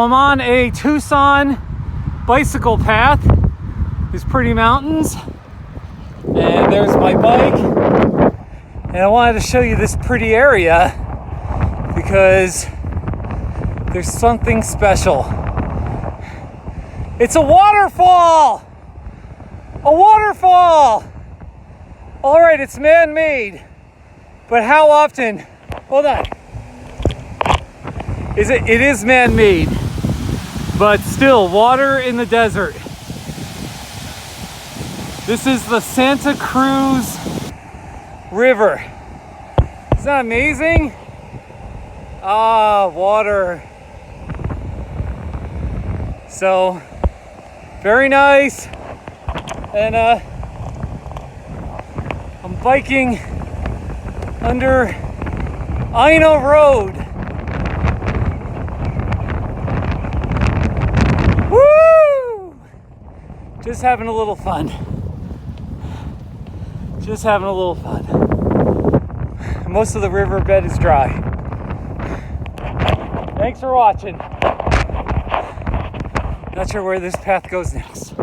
I'm on a Tucson bicycle path. These pretty mountains. And there's my bike. And I wanted to show you this pretty area because there's something special. It's a waterfall! A waterfall! All right, it's man-made, but how often, hold on, it is man-made, but still, water in the desert. This is the Santa Cruz River. Isn't that amazing? Ah, water. So, very nice. And I'm biking under Ina Road. Woo! Just having a little fun. Just having a little fun. Most of the riverbed is dry. Thanks for watching. Not sure where this path goes next.